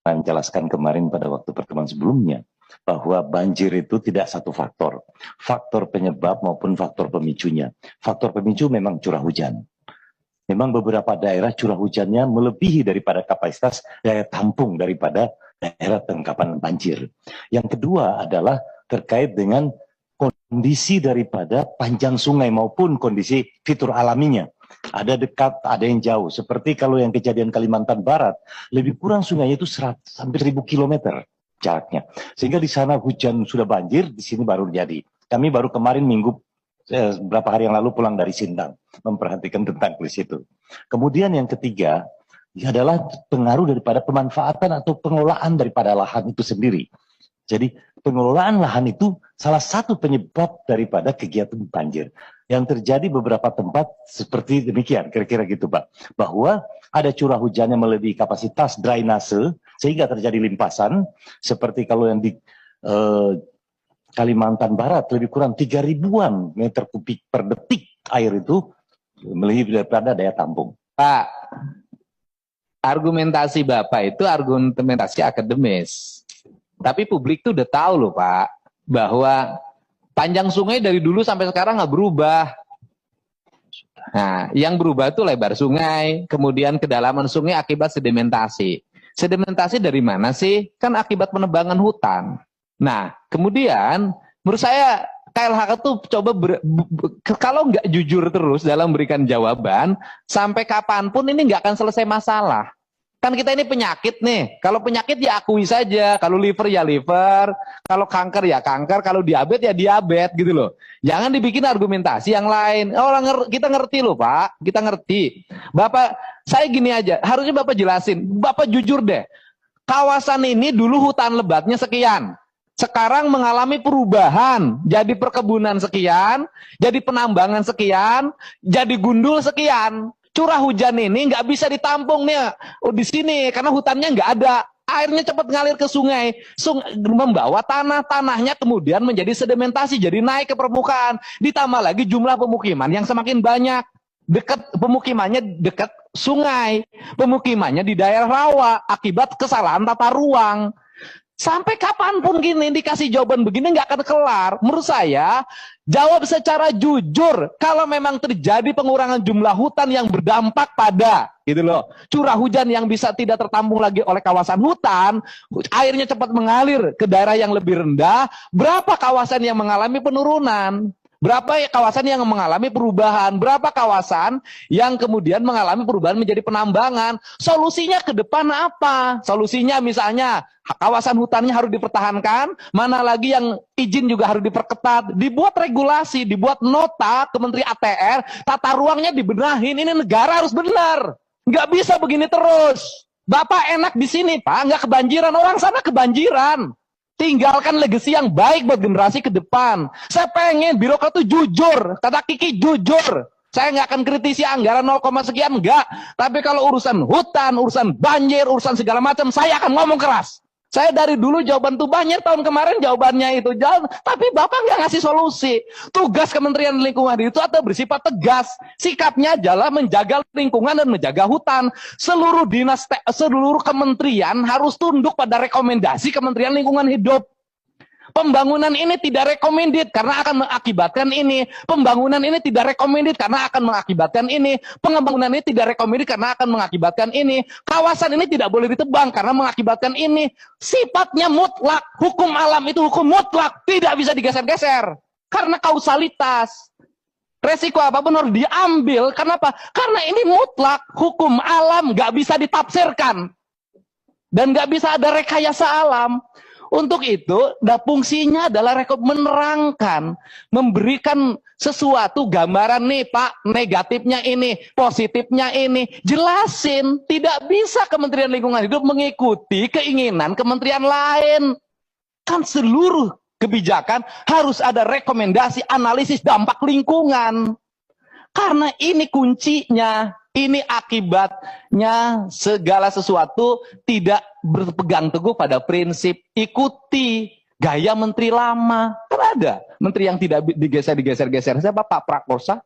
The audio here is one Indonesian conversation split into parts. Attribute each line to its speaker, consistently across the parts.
Speaker 1: menjelaskan kemarin pada waktu pertemuan sebelumnya, bahwa banjir itu tidak satu faktor penyebab maupun faktor pemicunya. Faktor pemicu memang curah hujan. Memang beberapa daerah curah hujannya melebihi daripada kapasitas daya tampung daripada daerah tangkapan banjir. Yang kedua adalah terkait dengan kondisi daripada panjang sungai maupun kondisi fitur alaminya. Ada dekat, ada yang jauh. Seperti kalau yang kejadian Kalimantan Barat, lebih kurang sungainya itu hampir 1000 kilometer jaraknya. Sehingga di sana hujan sudah banjir, di sini baru jadi. Kami baru kemarin beberapa hari yang lalu pulang dari Sintang, memperhatikan tentang kondisi itu. Kemudian yang ketiga, adalah pengaruh daripada pemanfaatan atau pengelolaan daripada lahan itu sendiri. Jadi pengelolaan lahan itu salah satu penyebab daripada kegiatan banjir. Yang terjadi beberapa tempat seperti demikian, kira-kira gitu Pak. Bahwa ada curah hujan yang melebihi kapasitas drainase, sehingga terjadi limpasan, seperti kalau yang di Kalimantan Barat, lebih kurang 3.000-an meter kubik per detik air itu melebihi daripada daya tampung.
Speaker 2: Pak, argumentasi Bapak itu argumentasi akademis. Tapi publik tuh udah tahu loh Pak, bahwa panjang sungai dari dulu sampai sekarang nggak berubah. Nah, yang berubah itu lebar sungai, kemudian kedalaman sungai akibat sedimentasi. Sedimentasi dari mana sih? Kan akibat penebangan hutan. Nah, kemudian menurut saya KLHK tuh coba kalau nggak jujur terus dalam memberikan jawaban, sampai kapanpun ini nggak akan selesai masalah. Kan kita ini penyakit nih, kalau penyakit ya akui saja, kalau liver ya liver, kalau kanker ya kanker, kalau diabetes ya diabetes gitu loh. Jangan dibikin argumentasi yang lain. Kita ngerti loh Pak, kita ngerti. Bapak, saya gini aja, harusnya Bapak jelasin, Bapak jujur deh, kawasan ini dulu hutan lebatnya sekian, sekarang mengalami perubahan, jadi perkebunan sekian, jadi penambangan sekian, jadi gundul sekian. Curah hujan ini nggak bisa ditampung nih di sini karena hutannya nggak ada. Airnya cepat ngalir ke sungai, membawa tanahnya kemudian menjadi sedimentasi, jadi naik ke permukaan. Ditambah lagi jumlah pemukiman yang semakin banyak. Pemukimannya dekat sungai, pemukimannya di daerah rawa akibat kesalahan tata ruang. Sampai kapanpun gini dikasih jawaban begini nggak akan kelar. Menurut saya, jawab secara jujur. Kalau memang terjadi pengurangan jumlah hutan yang berdampak pada gitu loh, curah hujan yang bisa tidak tertampung lagi oleh kawasan hutan, airnya cepat mengalir ke daerah yang lebih rendah, berapa kawasan yang mengalami penurunan? Berapa kawasan yang mengalami perubahan? Berapa kawasan yang kemudian mengalami perubahan menjadi penambangan? Solusinya ke depan apa? Solusinya misalnya kawasan hutannya harus dipertahankan, mana lagi yang izin juga harus diperketat, dibuat regulasi, dibuat nota ke Menteri ATR, tata ruangnya dibenahin, ini negara harus benar. Nggak bisa begini terus. Bapak enak di sini Pak, nggak kebanjiran, orang sana kebanjiran. Tinggalkan legasi yang baik buat generasi ke depan. Saya pengen birokrat itu jujur. Kata Kiki jujur. Saya nggak akan kritisi anggaran 0, sekian, enggak. Tapi kalau urusan hutan, urusan banjir, urusan segala macam, saya akan ngomong keras. Saya dari dulu jawaban tuh banjir, tahun kemarin jawabannya itu jalan, tapi Bapak nggak ngasih solusi. Tugas Kementerian Lingkungan Hidup itu atau bersifat tegas. Sikapnya adalah menjaga lingkungan dan menjaga hutan. Seluruh dinas, seluruh kementerian harus tunduk pada rekomendasi Kementerian Lingkungan Hidup. Pembangunan ini tidak recommended karena akan mengakibatkan ini. Pembangunan ini tidak recommended karena akan mengakibatkan ini. Pengembangan ini tidak recommended karena akan mengakibatkan ini. Kawasan ini tidak boleh ditebang karena mengakibatkan ini. Sifatnya mutlak. Hukum alam itu hukum mutlak. Tidak bisa digeser-geser. Karena kausalitas. Resiko apapun harus diambil. Kenapa? Karena ini mutlak. Hukum alam nggak bisa ditafsirkan. Dan nggak bisa ada rekayasa alam. Untuk itu, fungsinya adalah menerangkan, memberikan sesuatu gambaran nih Pak, negatifnya ini, positifnya ini, jelasin. Tidak bisa Kementerian Lingkungan Hidup mengikuti keinginan kementerian lain. Kan seluruh kebijakan harus ada rekomendasi analisis dampak lingkungan. Karena ini kuncinya. Ini akibatnya segala sesuatu tidak berpegang teguh pada prinsip ikuti gaya menteri lama. Kan ada menteri yang tidak digeser-geser. Siapa Pak Prakosa?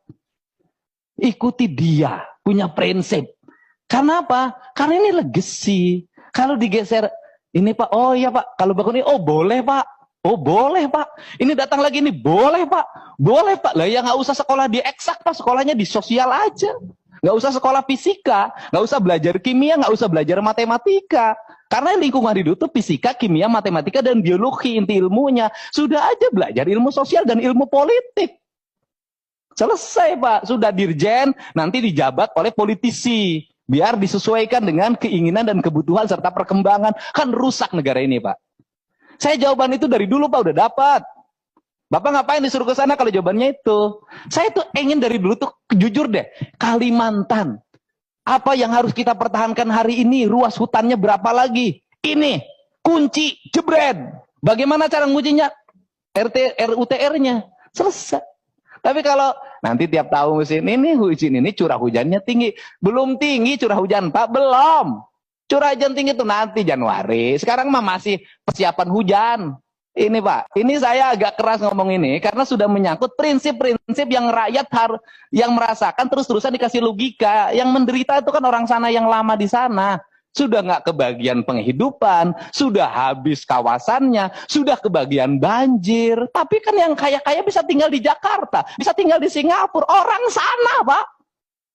Speaker 2: Ikuti dia, punya prinsip. Karena apa? Karena ini legacy. Kalau digeser Ini Pak, oh iya Pak, kalau bangun ini, oh boleh Pak. Oh boleh Pak, ini datang lagi ini boleh Pak, boleh Pak. Lah ya nggak usah sekolah di eksak Pak, sekolahnya di sosial aja. Nggak usah sekolah fisika, nggak usah belajar kimia, nggak usah belajar matematika. Karena lingkungan hidup itu fisika, kimia, matematika, dan biologi inti ilmunya. Sudah aja belajar ilmu sosial dan ilmu politik. Selesai Pak, sudah dirjen, nanti dijabat oleh politisi. Biar disesuaikan dengan keinginan dan kebutuhan serta perkembangan. Kan rusak negara ini Pak. Saya jawaban itu dari dulu Pak, udah dapat. Bapak ngapain disuruh ke sana kalau jawabannya itu? Saya tuh ingin dari dulu tuh, jujur deh, Kalimantan. Apa yang harus kita pertahankan hari ini? Ruas hutannya berapa lagi? Ini, kunci, jebret. Bagaimana cara ngujinya? RUTR-nya. Selesai. Tapi kalau nanti tiap tahun musim ini curah hujannya tinggi. Belum tinggi curah hujan Pak, belum. Curah hujan tinggi itu nanti Januari. Sekarang mah masih persiapan hujan. Ini Pak, ini saya agak keras ngomong ini karena sudah menyangkut prinsip-prinsip yang rakyat yang merasakan terus-terusan dikasih logika. Yang menderita itu kan orang sana yang lama di sana. Sudah nggak kebagian penghidupan, sudah habis kawasannya, sudah kebagian banjir. Tapi kan yang kaya-kaya bisa tinggal di Jakarta, bisa tinggal di Singapura. Orang sana Pak.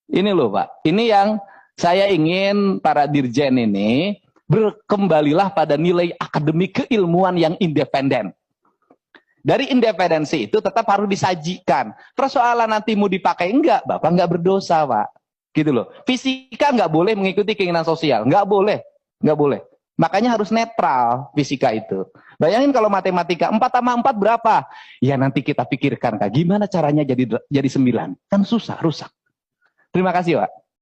Speaker 2: Ini loh Pak, ini yang saya ingin para dirjen ini berkembalilah pada nilai akademik keilmuan yang independen. Dari independensi itu tetap harus disajikan. Persoalan nanti mau dipakai enggak, Bapak enggak berdosa Pak. Gitu loh. Fisika enggak boleh mengikuti keinginan sosial. Enggak boleh. Enggak boleh. Makanya harus netral fisika itu. Bayangin kalau matematika 4 tambah 4 berapa? Ya nanti kita pikirkan Kak, gimana caranya jadi 9. Kan susah, rusak. Terima kasih Pak.